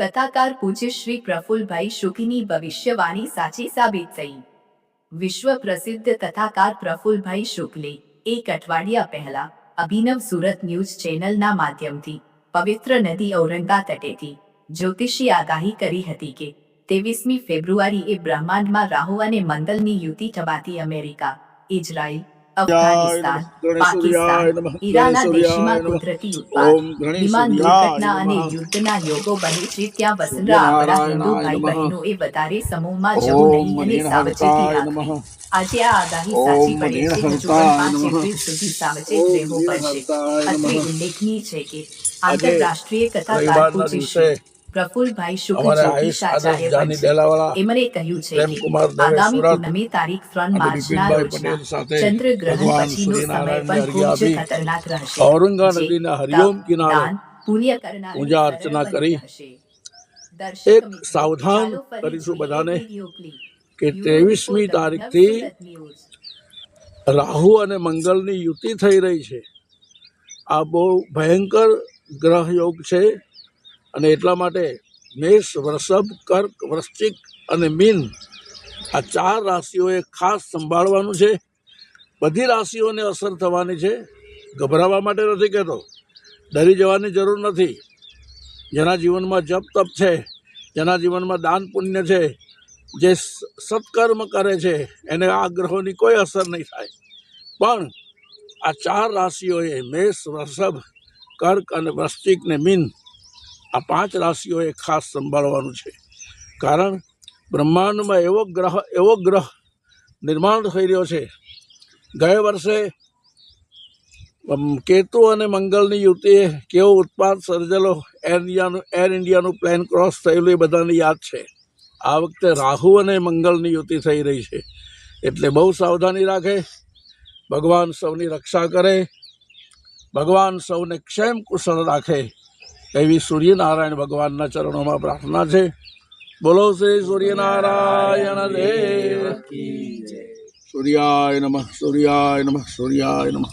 કથાકાર પૂજ્ય શ્રી પ્રફુલ્લભાઈ શુકની ભવિષ્યવાણી સાચી સાબિત થઈ। વિશ્વ પ્રસિદ્ધ કથાકાર પ્રફુલ્લભાઈ શુક્લે એક અઠવાડિયા પહેલા અભિનવ સુરત ન્યૂઝ ચેનલના માધ્યમથી પવિત્ર નદી ઔરંગા તટેથી જ્યોતિષી આગાહી કરી હતી કે 23મી ફેબ્રુઆરીએ બ્રહ્માંડમાં રાહુ અને મંગળની યુતિ થવાથી અમેરિકા, ઇઝરાયલ, અફઘાનિસ્તાન, પાકિસ્તાન, ઈરાનના દેશમાં કુદરતી ઉત્પાત, વિમાન દુર્ઘટના અને યુદ્ધના યોગો બને છે। ત્યાં વસનારા આપણા હિન્દુ ભાઈ બહેનોએ વધારે સમૂહમાં જવું નહીં અને સાવચેતી રાખવી। આજે આ આગાહી સાચી પડે છે। હજુ પણ 5 એપ્રિલ સુધી સાવચેત રહેવું પડશે। અત્રે ઉલ્લેખનીય છે કે આંતરરાષ્ટ્રીય કથાકાર પૂજ્ય શ્રી પ્રફુલ્લભાઈ શુક જ્યોતિષાચાર્ય એમણે કહ્યું છે કે આગામી પૂનમે તારીખ 3 માર્ચના રોજના ચંદ્રગ્રહણ પછીનો સમય પણ ખૂબ જ ખતરનાક રહેશે। ઔરંગા નદીના હરિઓમ કિનારે પુણ્ય કરનાર પૂજા અર્ચના કરી એક સાવધાન કરીશું બધાને કે 23મી તારીખથી રાહુ અને મંગળની યુતિ થઈ રહી છે। આ બહુ ભયંકર ગ્રહ યોગ છે અને એટલા માટે મેષ, વૃષભ, કર્ક, વૃશ્ચિક અને મીન આ 4 રાશિઓએ ખાસ સંભાળવાનું છે। બધી રાશિઓને અસર થવાની છે। ગભરાવા માટે નથી કહેતો, ડરી જવાની જરૂર નથી। જેના જીવનમાં જપ તપ છે, જેના જીવનમાં દાન પુણ્ય છે, જે સત્કર્મ કરે છે એને આ ગ્રહોની કોઈ અસર નહીં થાય। પણ આ 4 રાશિઓએ મેષ, વૃષભ, કર્ક અને વૃશ્ચિક ને મીન આ 5 રાશિઓએ ખાસ સંભાળવાનું છે। કારણ બ્રહ્માંડમાં એવો ગ્રહ નિર્માણ થઈ રહ્યો છે। ગયા વર્ષે કેતુ અને મંગળની યુતિએ કેવો ઉત્પાદ સર્જેલો, એર ઇન્ડિયાનું પ્લેન ક્રોસ થયેલું એ બધાને યાદ છે। આ વખતે રાહુ અને મંગળની યુતિ થઈ રહી છે એટલે બહુ સાવધાની રાખે। ભગવાન સૌની રક્ષા કરે, ભગવાન સૌને ક્ષેમ કુશળ રાખે એવી સૂર્યનારાયણ ભગવાનના ચરણોમાં પ્રાર્થના છે। બોલો શ્રી સૂર્યનારાયણ દેવ કી જય। સૂર્યાય નમઃ, સૂર્યાય નમઃ, સૂર્યાય નમઃ।